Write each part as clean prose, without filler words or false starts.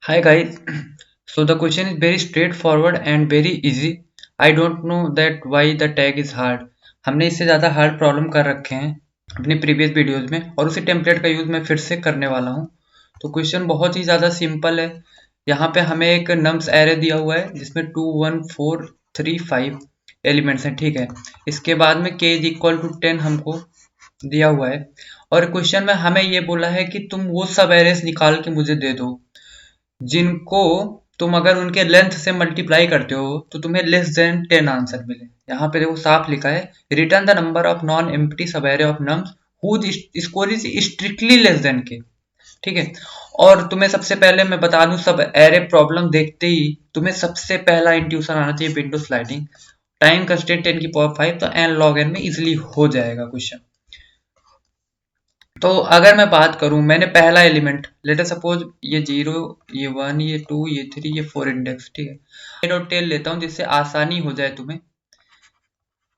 Hi guys, so the question is very straightforward and very easy. I don't know that why the tag is hard. हमने इससे ज़्यादा hard problem कर रखे हैं अपनी previous videos में और उसी टेम्पलेट का यूज़ मैं फिर से करने वाला हूँ। तो क्वेश्चन बहुत ही ज़्यादा सिंपल है। यहाँ पे हमें एक नम्स एरे दिया हुआ है जिसमें 2 1 4 3 5 एलिमेंट्स हैं, ठीक है। इसके बाद में k इज इक्वल टू 10 हमको दिया हुआ है और क्वेश्चन में हमें ये बोला है कि तुम वो सब एरेस निकाल के मुझे दे दो जिनको तुम अगर उनके लेंथ से मल्टीप्लाई करते हो तो तुम्हें लेस देन 10 आंसर मिले। यहाँ पे देखो साफ लिखा है, return the number of non empty subarray of nums whose score is strictly less than k, ठीक है। और तुम्हें सबसे पहले मैं बता दूं, सब एरे प्रॉब्लम देखते ही तुम्हें सबसे पहला इंट्यूशन आना चाहिए विंडो स्लाइडिंग। टाइम कंस्टेंट 10 की पावर 5, तो एन लॉग एन में इजिली हो जाएगा क्वेश्चन। तो अगर मैं बात करूं, मैंने पहला एलिमेंट लेट अस सपोज ये 0, ये 1, ये 2, ये 3, ये 4 इंडेक्स, ठीक है। हेड और टेल लेता हूं जिससे आसानी हो जाए तुम्हें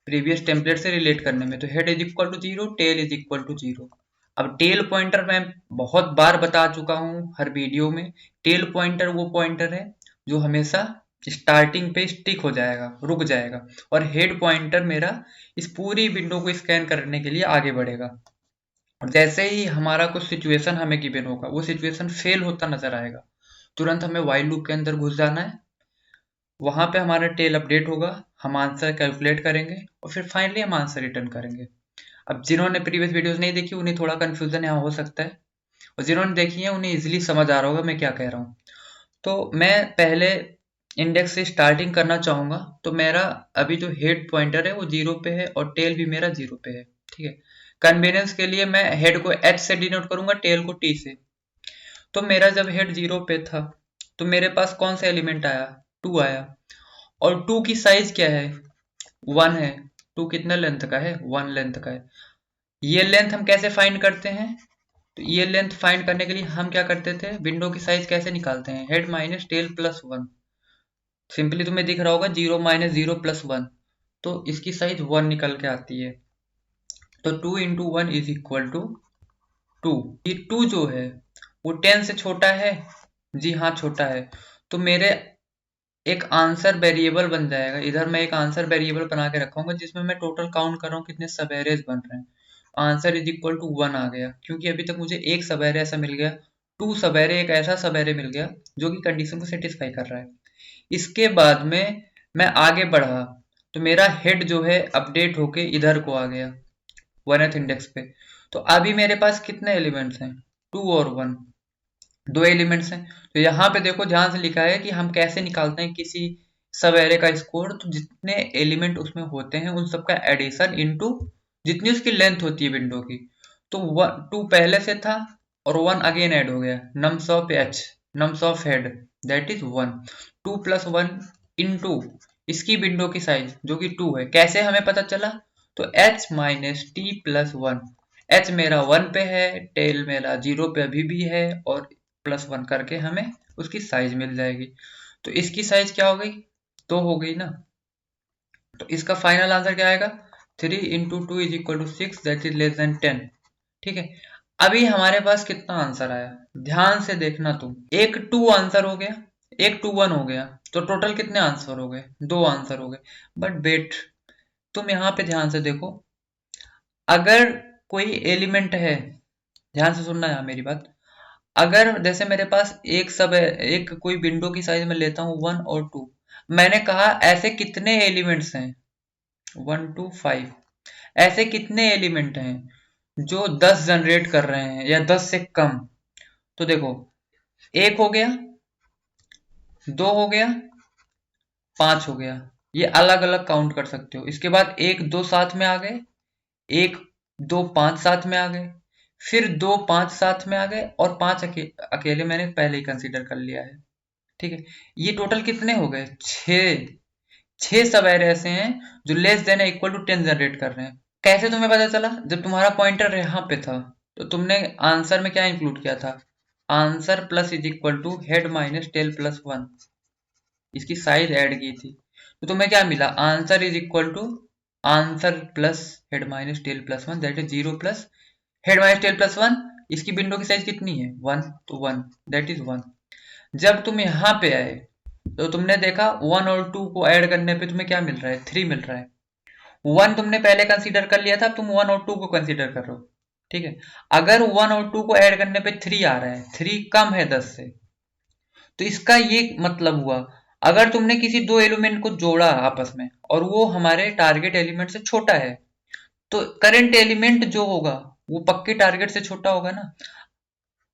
प्रीवियस टेम्पलेट से रिलेट करने में। तो head is equal to 0, tail is equal to 0। अब टेल पॉइंटर मैं बहुत बार बता चुका हूं हर वीडियो में। टेल पॉइंटर वो पॉइंटर है जो हमेशा स्टार्टिंग पे स्टिक हो जाएगा, रुक जाएगा, और हेड पॉइंटर मेरा इस पूरी विंडो को स्कैन करने के लिए आगे बढ़ेगा। और जैसे ही हमारा कुछ सिचुएशन हमें गिवन होगा, वो सिचुएशन फेल होता नजर आएगा, तुरंत हमें वाइल लूप के अंदर घुस जाना है। वहां पे हमारा टेल अपडेट होगा, हम आंसर कैलकुलेट करेंगे और फिर फाइनली हम आंसर रिटर्न करेंगे। अब जिन्होंने प्रीवियस वीडियोस नहीं देखी उन्हें थोड़ा कंफ्यूजन यहाँ हो सकता है, और जिन्होंने देखी है उन्हें इजिली समझ आ रहा होगा मैं क्या कह रहा हूँ। तो मैं पहले इंडेक्स से स्टार्टिंग करना चाहूंगा। तो मेरा अभी जो हेड पॉइंटर है वो 0 पे है और टेल भी मेरा 0 पे है, ठीक है। कन्वीनियंस के लिए मैं हेड को h से डिनोट करूंगा, टेल को t से। तो मेरा जब हेड 0 पे था तो मेरे पास कौन सा एलिमेंट आया, 2 आया। और 2 की साइज क्या है, 1 है। 2 कितने लेंथ का है, 1 लेंथ का है। ये लेंथ हम कैसे फाइंड करते हैं, तो ये लेंथ फाइंड करने के लिए हम क्या करते थे, विंडो की साइज कैसे निकालते हैं, head minus tail plus 1। Simply तुम्हें दिख रहा होगा 0 माइनस 0 प्लस 1, तो इसकी साइज 1 निकल के आती है। तो 2 इंटू 1 इज इक्वल टू 2। ये 2 जो है वो 10 से छोटा है, जी हाँ छोटा है। तो मेरे एक आंसर वेरिएबल बन जाएगा, इधर मैं एक आंसर वेरिएबल बना के रखूंगा जिसमें मैं टोटल काउंट कर रहा हूँ कितने सब एरेज बन रहे हैं। आंसर इज इक्वल टू 1 आ गया, क्योंकि अभी तक मुझे एक सब एरे ऐसा मिल गया, 2 सब एरे एक ऐसा सब एरे मिल गया जो कि कंडीशन को सेटिस्फाई कर रहा है। इसके बाद में मैं आगे बढ़ा तो मेरा हेड जो है अपडेट होके इधर को आ गया 1th इंडेक्स पे। तो अभी मेरे पास कितने एलिमेंट्स हैं, 2 और 1, 2 एलिमेंट्स हैं। तो यहाँ पे देखो ध्यान से लिखा है कि हम कैसे निकालते हैं किसी सब एरे का स्कोर। तो जितने एलिमेंट उसमें होते हैं उन सबका एडिशन इनटू जितनी उसकी लेंथ होती है विंडो की। तो 2 पहले से था और 1 अगेन ऐड हो गया, nums of H, nums of head that is 1। 2 plus 1 into इसकी विंडो की साइज जो कि 2 है। कैसे हमें पता चला, तो h minus T plus 1। h मेरा 1 पे है, टेल मेरा 0 पे अभी भी है, और प्लस 1 करके हमें उसकी साइज मिल जाएगी। तो इसकी साइज क्या हो गई, 2 हो गई ना। तो इसका फाइनल आंसर क्या आएगा, 3 into 2 is equal to 6 that is less than 10, ठीक है। अभी हमारे पास कितना आंसर आया, ध्यान से देखना तुम, एक 2 आंसर हो गया, एक 2 1 हो गया, तो टोटल कितने आंसर हो गए, 2 आंसर हो गए। बट वेट, तुम यहाँ पे ध्यान से देखो, अगर कोई एलिमेंट है, ध्यान से सुनना है मेरी बात, अगर जैसे मेरे पास एक सब है, एक कोई विंडो की साइज में लेता हूँ 1 और 2, मैंने कहा ऐसे कितने एलिमेंट्स हैं, 1 2 5, ऐसे कितने एलिमेंट हैं जो 10 जनरेट कर रहे हैं या 10 से कम। तो देखो, एक हो गया, 2 हो गया, 5 हो गया, ये अलग अलग काउंट कर सकते हो। इसके बाद 1 2 साथ में आ गए, 1 2 5 साथ में आ गए, फिर 2 5 साथ में आ गए, और 5 अकेले मैंने पहले ही कंसीडर कर लिया है, ठीक है। ये टोटल कितने हो गए, 6। 6 सब एरे ऐसे हैं जो less than equal to 10 generate कर रहे हैं। कैसे तुम्हें पता चला, जब तुम्हारा पॉइंटर यहाँ पे था तो तुमने आंसर में क्या इंक्लूड किया था, answer plus is equal to head minus tail plus 1, इसकी साइज ऐड की थी। तो तुम्हें क्या मिला, answer is equal to answer plus head minus tail plus 1 that is 0 plus head minus tail plus 1। इसकी विंडो की साइज कितनी है, 1, तो 1 दैट इज 1। जब तुम यहाँ पे आए तो तुमने देखा 1 और 2 को ऐड करने पे तुम्हें क्या मिल रहा है, 3 मिल रहा है। 1 तुमने पहले कंसीडर कर लिया था, अब तुम 1 और 2 को कंसीडर कर रहे हो, ठीक है। अगर 1 और 2 को ऐड करने पे 3 आ रहा है, 3 कम है 10 से, तो इसका ये मतलब हुआ अगर तुमने किसी दो एलिमेंट को जोड़ा आपस में और वो हमारे टारगेट एलिमेंट से छोटा है, तो करंट एलिमेंट जो होगा वो पक्के टारगेट से छोटा होगा ना।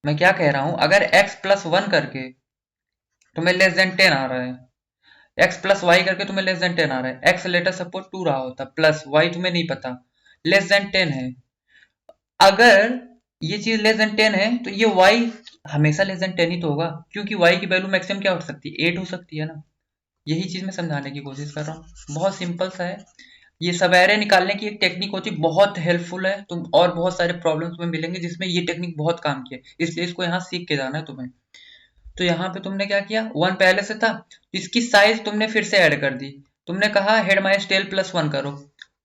मैं क्या कह रहा हूं, अगर x प्लस 1 करके तुम्हें लेस देन 10 आ रहा है, x प्लस वाई करके तुम्हें लेस देन 10 आ रहा है, x लेटर सपोज 2 रहा होता प्लस y तुम्हें नहीं पता, लेस देन 10 है। अगर ये चीज लेस देन 10 है तो ये y हमेशा लेस देन 10 ही तो होगा, क्योंकि y की वैल्यू मैक्सिमम क्या हो सकती है, 8 हो सकती है ना। यही चीज मैं समझाने की कोशिश कर रहा हूँ, बहुत सिंपल सा है। ये सवेरे निकालने की एक टेक्निक होती है, बहुत हेल्पफुल है। तुम और बहुत सारे प्रॉब्लम्स तुम्हें मिलेंगे जिसमें ये टेक्निक बहुत काम की है, इसलिए इसको यहाँ सीख के जाना है तुम्हें। तो यहाँ पे तुमने क्या किया, 1 पहले से था, इसकी साइज तुमने फिर से ऐड कर दी। तुमने कहा हेड माइनस टेल प्लस 1 करो।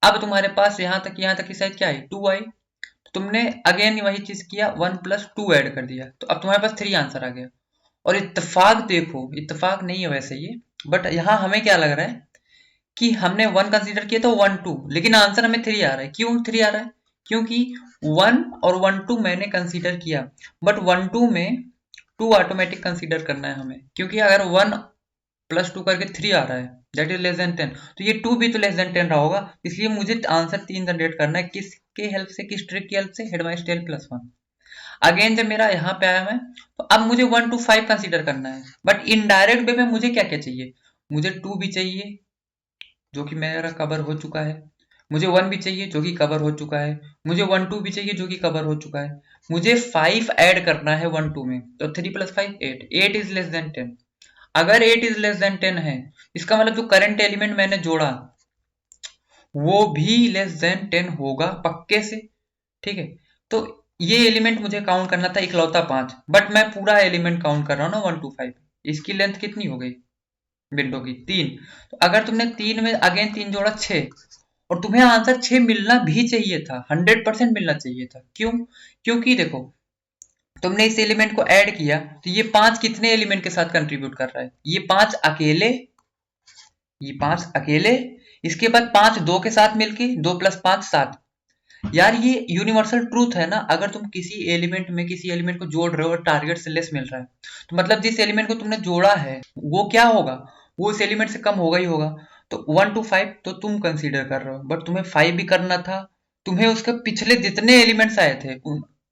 अब तुम्हारे पास यहाँ तक की साइज क्या है, 2 आई। तो तुमने अगेन वही चीज किया, 1 प्लस 2 ऐड कर दिया, तो अब तुम्हारे पास 3 आंसर आ गया। और इत्तेफाक देखो, इत्तेफाक नहीं है वैसे ये, बट यहाँ हमें क्या लग रहा है कि हमने 1 कंसीडर किया तो 1 2, लेकिन आंसर हमें 3 आ रहा है। क्यों 3 आ रहा है, क्योंकि 1 और 1 2 मैंने कंसीडर किया, बट 1 2 में 2 ऑटोमेटिक कंसीडर करना है हमें, क्योंकि अगर 1 प्लस 2 करके 3 आ रहा है दैट इज लेस देन 10, तो ये 2 भी तो लेस देन 10 रहा होगा। इसलिए मुझे आंसर 3 जनरेट करना है, किसके हेल्प से, किस ट्रिक की हेल्प से, head minus tail plus 1। Again जब मेरा यहाँ पे आया मैं, तो अब मुझे 1 to 5 कंसीडर करना है, बट इनडायरेक्ट वे में मुझे क्या क्या चाहिए, मुझे 2 भी चाहिए जो कि मेरा कवर हो चुका है, मुझे 1 भी चाहिए जो कि कवर हो चुका है, मुझे 1 2 भी चाहिए जो कि कवर हो चुका है, मुझे 5 ऐड करना है 1 2 में, तो 3 प्लस 5 8, 8 इज लेस देन 10। अगर 8 इज लेस देन 10 है, इसका मतलब जो करंट एलिमेंट मैंने जोड़ा वो भी लेस देन 10 होगा पक्के से, ठीक है। तो ये एलिमेंट मुझे काउंट करना था इकलौता 5, बट मैं पूरा एलिमेंट काउंट कर रहा हूँ ना 1 2 5। इसकी लेंथ कितनी हो गई विंडो की, 3। तो अगर तुमने 3 में अगेन 3 जोड़ा 6, और तुम्हें आंसर 6 मिलना भी चाहिए था, 100% मिलना चाहिए था। क्यों, क्योंकि देखो तुमने इस एलिमेंट को ऐड किया, तो ये 5 कितने एलिमेंट के साथ कंट्रीब्यूट कर रहा है, ये 5 अकेले, ये 5 अकेले, इसके बाद 5 2 के साथ मिलके, 2 प्लस 5 7। यार ये यूनिवर्सल ट्रूथ है ना, अगर तुम किसी एलिमेंट में किसी एलिमेंट को जोड़ रहे हो और टारगेट से लेस मिल रहा है, तो मतलब जिस एलिमेंट को तुमने जोड़ा है वो क्या होगा, वो उस एलिमेंट से कम होगा ही होगा। तो 1 to 5 तो तुम कंसीडर कर रहे हो, बट तुम्हें 5 भी करना था। तुम्हें उसके पिछले जितने एलिमेंट्स आए थे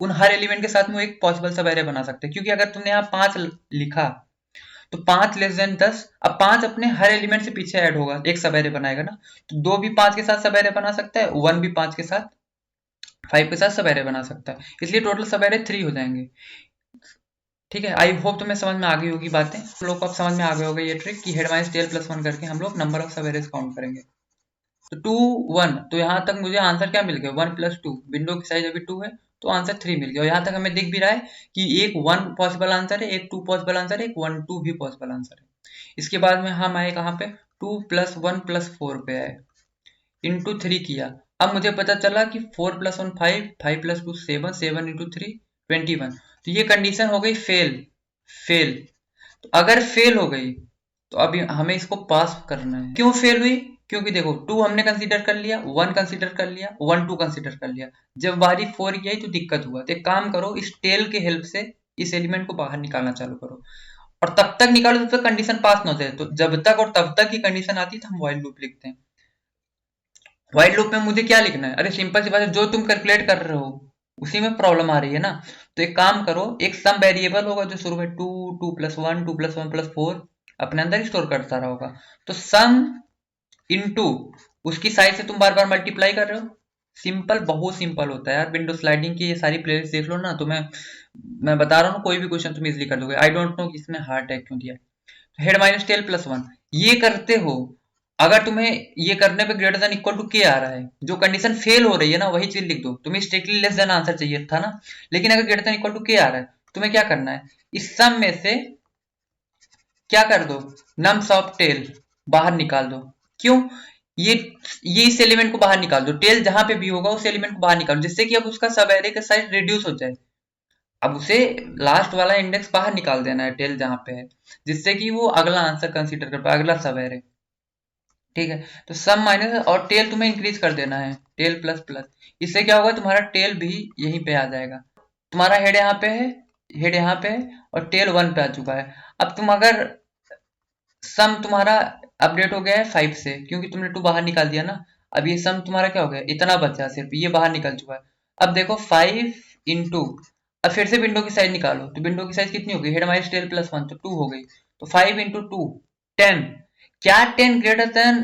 उन हर एलिमेंट के साथ में एक पॉसिबल सब एरे बना सकते हैं, क्योंकि अगर तुमने यहाँ 5 लिखा तो 5 लेस देन 10, अब 5 अपने हर एलिमेंट से पीछे ऐड होगा, एक सब एरे बनाएगा ना। तो 2 भी 5 के साथ सब एरे बना सकता है, 1 भी 5 के साथ 5 के साथ सब एरे बना सकता है, इसलिए टोटल सब एरे 3 हो जाएंगे। ठीक है, आई होप तुम्हें समझ में आ गई होगी बातें, हम लोग को अब समझ में आ गया होगा ये ट्रिक कि हेड माइनस टेल प्लस 1 करके हम लोग नंबर ऑफ सब एरेज काउंट करेंगे। तो 2 1, तो यहाँ तक मुझे आंसर क्या मिल गया, 1 प्लस 2, विंडो की साइज अभी 2 है तो आंसर 3 मिल गया। और यहाँ तक हमें दिख भी रहा है कि एक 1 पॉसिबल आंसर है, एक 2 पॉसिबल आंसर है, एक 1 2 भी पॉसिबल आंसर है। इसके बाद में हम आए कहाँ पे, 2 प्लस 1 प्लस 4 पे आए, इंटू 3 किया। अब मुझे पता चला कि 4 प्लस 1 5, 5 प्लस 2 7, 7 इंटू 3 21। तो ये कंडीशन हो गई फेल, फेल। तो अगर फेल हो गई तो अभी हमें इसको पास करना है। क्यों फेल हुई, क्योंकि देखो 2 हमने कंसीडर कर लिया, 1 कंसीडर कर लिया, 1 2 कंसीडर कर लिया, जब बारी 4 की आई तो दिक्कत हुआ। तो एक काम करो, इस टेल के हेल्प से इस एलिमेंट को बाहर निकालना चालू करो, और तब तक निकालो जब तक कंडीशन पास ना हो जाए। तो जब तक और तब तक की कंडीशन आती है तो हम व्हाइल लूप लिखते हैं। व्हाइल लूप में मुझे क्या लिखना है, अरे सिंपल सी बात है, जो तुम कैलकुलेट कर रहे हो उसी में प्रॉब्लम आ रही है ना। तो एक काम करो, एक सम वेरिएबल होगा जो शुरू में 2 2 प्लस 1 2 प्लस 1 प्लस 4 अपने अंदर स्टोर करता रहा होगा। तो सम इनटू उसकी साइड से तुम बार बार मल्टीप्लाई कर रहे हो। सिंपल, बहुत सिंपल होता है यार। विंडो स्लाइडिंग की ये सारी प्लेलिस्ट देख लो ना, तो मैं बता रहा हूँ कोई भी क्वेश्चन तुम इजिली कर दोगे। आई डोंट नो कि इसमें हार्ड टैग क्यों दिया। हेड माइनस टेल प्लस 1 ये करते हो, अगर तुम्हें ये करने पे ग्रेटर देन इक्वल टू के आ रहा है, जो कंडीशन फेल हो रही है ना वही चीज लिख दो। तुम्हें स्ट्रिक्टली लेस देन आंसर चाहिए था ना, लेकिन अगर ग्रेटर देन इक्वल टू के आ रहा है, तुम्हें क्या करना है, इस सम में से क्या कर दो, नम्स ऑफ टेल बाहर निकाल दो। क्यों, ये ये इस एलिमेंट को बाहर निकाल दो, टेल जहां पे भी होगा उस एलिमेंट को बाहर निकालो, जिससे कि अब उसका सब एरे का साइज रिड्यूस हो जाए। अब उसे लास्ट वाला इंडेक्स बाहर निकाल देना है टेल जहां पे है, जिससे कि वो अगला आंसर कंसीडर कर पाए, अगला सब एरे। ठीक है, तो सम माइनस और टेल तुम्हें इंक्रीज कर देना है, टेल प्लस प्लस। इससे क्या होगा, तुम्हारा टेल भी यहीं पे आ जाएगा। तुम्हारा हेड यहाँ पे है, हेड यहाँ पे है और टेल 1 पे आ चुका है। अब तुम अगर सम तुम्हारा अपडेट हो गया है 5 से, क्योंकि तुमने 2 बाहर निकाल दिया ना। अब ये सम तुम्हारा क्या हो गया, इतना बचा, सिर्फ ये बाहर निकल चुका है। अब देखो 5 इंटू, अब फिर से विंडो की साइज निकालो, तो विंडो की साइज कितनी हो गई, हेड माइनस टेल प्लस 1 तो 2 हो गई। तो 5 इंटू 2 10। क्या 10 ग्रेटर देन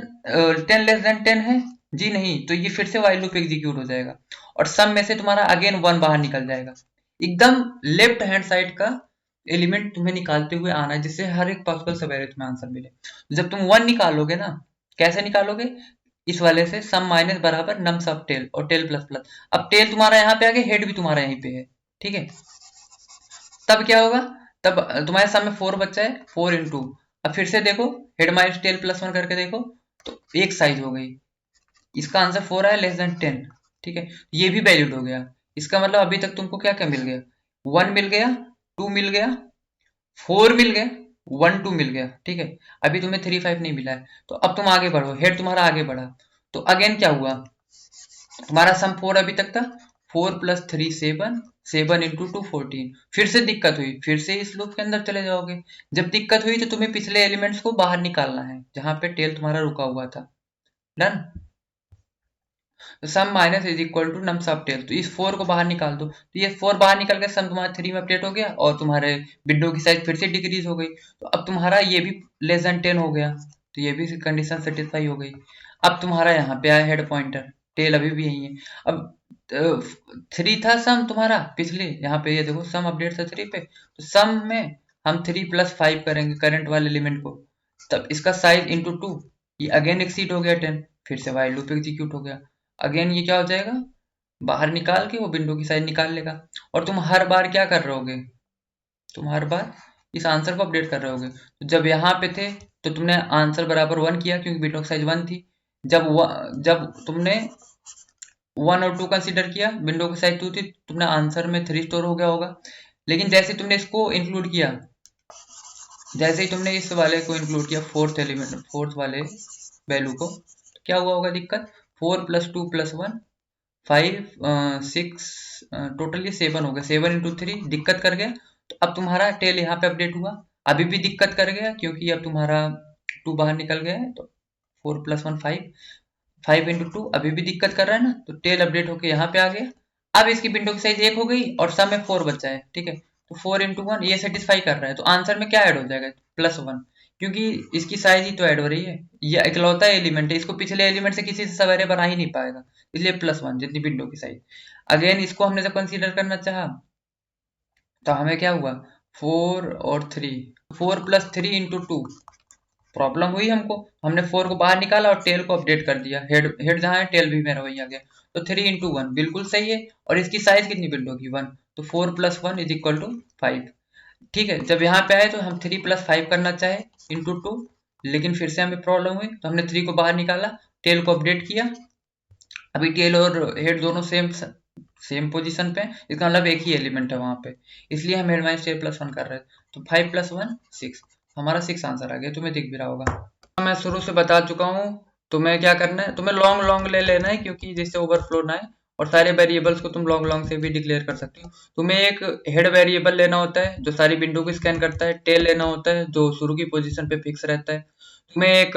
10 लेस देन 10 है? जी नहीं, तो ये फिर से वाइल लूप एग्जीक्यूट हो जाएगा और सम में से तुम्हारा अगेन 1 बाहर निकल जाएगा। एकदम लेफ्ट हैंड साइड का एलिमेंट तुम्हें निकालते हुए आना है, जिससे हर एक पॉसिबल सवेरे तुम्हें आंसर मिले। जब तुम 1 निकालोगे ना, कैसे निकालोगे, इस वाले से सम माइनस बराबर नम सब टेल और टेल प्लस प्लस। अब टेल तुम्हारा यहाँ पे आ गया, हेड भी तुम्हारा यहीं पे है। ठीक है, तब क्या होगा, तब तुम्हारे सम में 4 बच्चा है, 4 इंटू, अब फिर से देखो हेड माइनस टेल प्लस 1 करके देखो, तो एक साइज हो गई। इसका आंसर 4 है लेस देन 10। ठीक है, ये भी वैलिड हो गया। इसका मतलब अभी तक तुमको क्या क्या मिल गया, 1 मिल गया, 2 मिल गया, 4 मिल गया, 1 2 मिल गया। ठीक है, अभी तुम्हें 3 5 नहीं मिला है, तो अब तुम आगे बढ़ो, हेड तुम्हारा आगे बढ़ा। तो अगेन क्या हुआ, तुम्हारा सम 4 अभी तक था, 4 प्लस 3 7, 7 इंटू 2 14। फिर से दिक्कत हुई, फिर से इस लूप के अंदर चले जाओगे। जब दिक्कत हुई तो तुम्हें पिछले एलिमेंट्स को बाहर निकालना है जहां पे टेल तुम्हारा रुका हुआ था। डन। तो सम माइनस इज इक्वल टू नम सब टेल, तो इस 4 को बाहर निकाल दो, तो ये 4 बाहर निकल के सम तुम्हारा 3 में अपडेट हो गया और तुम्हारे विंडो की साइज फिर से डिक्रीज हो गई। तो अब तुम्हारा ये भी लेस देन 10 हो गया, तो ये भी कंडीशन सेटिस्फाई हो गई। अब तुम्हारा यहाँ पे आया हेड पॉइंटर, टेल अभी भी यही है। अब 3 था सम तुम्हारा पिछले, यहाँ पे ये देखो सम अपडेट था 3 पे, तो सम में हम 3 प्लस 5 करेंगे करंट वाले एलिमेंट को, तब इसका साइज इंटू 2, ये अगेन एक्सीड हो गया 10, फिर से वाइल लूप एग्जीक्यूट हो गया। अगेन ये क्या हो जाएगा, बाहर निकाल के वो विंडो की साइज निकाल लेगा। और तुम हर बार क्या कर रहे होगे, तुम हर बार इस आंसर को अपडेट कर रहे होगे। तो जब यहाँ पे थे तो तुमने आंसर बराबर 1 किया, क्योंकि विंडो की साइज 1 थी। जब तुमने 1 और 2 कंसीडर किया, विंडो की साइज 2 थी, तुमने आंसर में 3 स्टोर हो गया होगा। लेकिन जैसे तुमने इसको इंक्लूड किया, जैसे ही तुमने इस वाले को इंक्लूड किया, फोर्थ एलिमेंट, फोर्थ वाले वैल्यू को, तो क्या हुआ होगा दिक्कत, 4 प्लस 2 प्लस 1 5 6, टोटली 7 हो गया, 7 इंटू 3 दिक्कत कर गया। तो अब तुम्हारा टेल यहाँ पे अपडेट हुआ, अभी भी दिक्कत कर गया क्योंकि अब तुम्हारा 2 बाहर निकल गया है, तो 4 प्लस 1 5, 5 इंटू 2 अभी भी दिक्कत कर रहा है ना, तो टेल अपडेट होके यहाँ पे आ गया। अब इसकी विंडो की साइज 1 हो गई और सब में 4 बचा है। ठीक है, तो 4 इंटू 1 ये सेटिस्फाई कर रहा है, तो आंसर में क्या ऐड हो जाएगा, प्लस 1, क्योंकि इसकी साइज ही तो ऐड हो रही है। ये इकलौता एलिमेंट है, इसको पिछले एलिमेंट से किसी से सवेरे बना ही नहीं पाएगा, इसलिए प्लस 1 जितनी विंडो की साइज। अगेन इसको हमने जब कंसीडर करना चाहा तो हमें क्या हुआ, 4 और 3, 4 प्लस 3 इंटू 2, प्रॉब्लम हुई हमको, हमने 4 को बाहर निकाला और टेल को अपडेट कर दिया, हेड हेड जहाँ है टेल भी मेरा वही आ गया। तो 3 इंटू 1 बिल्कुल सही है, और इसकी साइज कितनी विंडो की, 1, तो 4 प्लस 1 इज इक्वल टू 5। ठीक है, जब यहाँ पे आए तो हम 3 प्लस 5 करना चाहे इंटू 2, लेकिन फिर से हमें प्रॉब्लम हुई, तो हमने 3 को बाहर निकाला, टेल को अपडेट किया। अभी टेल और हेड दोनों सेम सेम पोजीशन पे, इसका मतलब एक ही एलिमेंट है वहां पे, इसलिए हम हेड माइनस टेल प्लस 1 कर रहे हैं। तो 5 प्लस 1 6, हमारा 6 आंसर आ गया, तुम्हें दिख भी रहा होगा। मैं शुरू से बता चुका हूँ, तुम्हें क्या करना है, तुम्हें लॉन्ग लॉन्ग ले लेना है, क्योंकि जिससे ओवरफ्लो ना है, और सारे वेरिएबल्स को तुम लॉन्ग लॉन्ग से भी डिक्लेयर कर सकते हो। तुम्हें एक हेड वेरिएबल लेना होता है जो सारी विंडो को स्कैन करता है, टेल लेना होता है जो शुरू की पोजीशन पे फिक्स रहता है। तुम्हें एक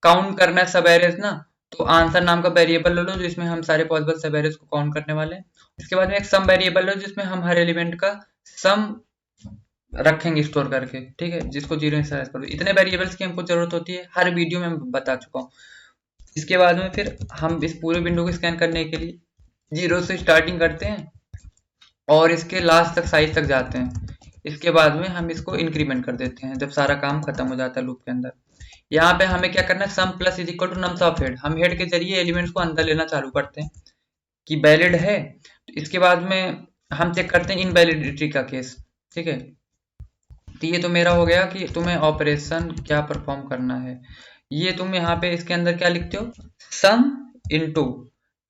काउंट करना है सब एरेज ना, तो आंसर नाम का वेरिएबल ले लो जिसमें हम सारे पॉसिबल सब एरेज को काउंट करने वाले हैं। इसके बाद में एक सम वेरिएबल लो जिसमें हम हर एलिमेंट का सम रखेंगे स्टोर करके। ठीक है, जिसको जीरो इंस्टाइज करो, इतने वेरिएबल्स की हमको जरूरत होती है, हर वीडियो में मैं बता चुका हूँ। इसके बाद में फिर हम इस पूरे विंडो को स्कैन करने के लिए जीरो से स्टार्टिंग करते हैं और इसके लास्ट तक साइज तक जाते हैं। इसके बाद में हम इसको इंक्रीमेंट कर देते हैं जब सारा काम खत्म हो जाता है लूप के अंदर। यहाँ पे हमें क्या करना है, sum plus is equal to nums of head, हम हेड के जरिए एलिमेंट्स को अंदर लेना चालू करते हैं कि वैलिड है। तो इसके बाद में हम चेक करते हैं इनवैलिडिटी का केस। ठीक है, तो ये तो मेरा हो गया कि तुम्हें ऑपरेशन क्या परफॉर्म करना है। ये तुम यहाँ पे इसके अंदर क्या लिखते हो, सम इनटू,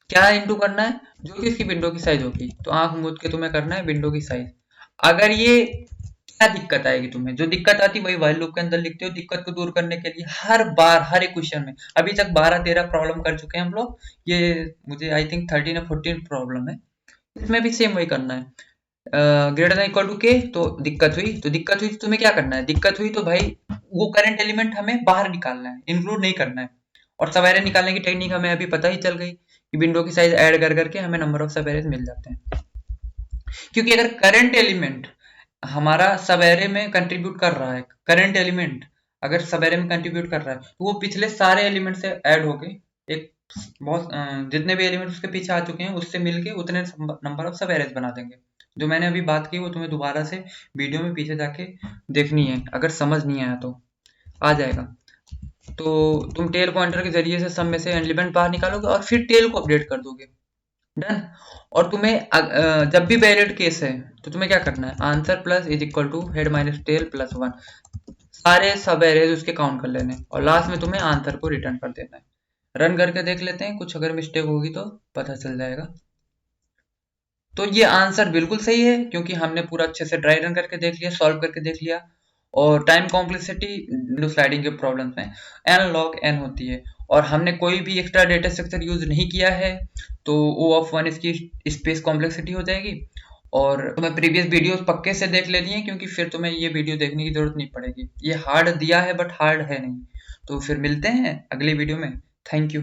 क्या इनटू करना है, जो कि इसकी विंडो की साइज होगी, तो आंख मूंद के तुम्हें करना है विंडो की साइज। अगर ये क्या दिक्कत आएगी तुम्हें, जो दिक्कत आती वही while लूप के अंदर लिखते हो। दिक्कत को दूर करने के लिए हर बार हर एक क्वेश्चन में अभी तक 12-13 प्रॉब्लम कर चुके हैं हम लोग। ये मुझे आई थिंक 13 या 14 प्रॉब्लम है। इसमें भी सेम वही करना है। ग्रेटर देन इक्वल टू के, तो दिक्कत हुई तो तुम्हें क्या करना है, दिक्कत हुई तो भाई वो करंट एलिमेंट हमें बाहर निकालना है, इंक्लूड नहीं करना है। और सब एरे निकालने की टेक्निक हमें अभी पता ही चल गई कि विंडो की साइज ऐड कर करके हमें नंबर ऑफ सब एरेज मिल जाते हैं। क्योंकि अगर करंट एलिमेंट हमारा सब एरे में कंट्रीब्यूट कर रहा है, करंट एलिमेंट अगर सब एरे में कंट्रीब्यूट कर रहा है तो वो पिछले सारे एलिमेंट से ऐड होके एक बहुत जितने भी एलिमेंट उसके पीछे आ चुके हैं उससे मिलके उतने नंबर ऑफ सब एरेज बना देंगे। जो मैंने अभी बात की वो तुम्हें दोबारा से वीडियो में पीछे जाके देखनी है, अगर समझ नहीं आया तो आ जाएगा। तो तुम टेल पॉइंटर के जरिए से सब में से एलिमेंट बाहर निकालोगे और फिर टेल को अपडेट कर दोगे। डन। और तुम्हें जब भी वैलिड केस है तो तुम्हें क्या करना है, answer plus is equal to head minus tail plus 1, सारे सब एरेज उसके काउंट कर लेने और लास्ट में तुम्हें आंसर को रिटर्न कर देना है। रन करके देख लेते हैं, कुछ अगर मिस्टेक होगी तो पता चल जाएगा। तो ये आंसर बिल्कुल सही है क्योंकि हमने पूरा अच्छे से ड्राई रन करके देख लिया, सॉल्व करके देख लिया। और टाइम कॉम्प्लेक्सिटी विंडो स्लाइडिंग के प्रॉब्लम्स में एन लॉग एन होती है और हमने कोई भी एक्स्ट्रा डेटा स्ट्रक्चर यूज नहीं किया है, तो ओ ऑफ 1 इसकी स्पेस कॉम्प्लेक्सिटी हो जाएगी। और तुम्हें प्रीवियस वीडियोस पक्के से देख लेनी है क्योंकि फिर तुम्हें ये वीडियो देखने की जरूरत नहीं पड़ेगी। ये हार्ड दिया है बट हार्ड है नहीं। तो फिर मिलते हैं अगली वीडियो में। Thank you.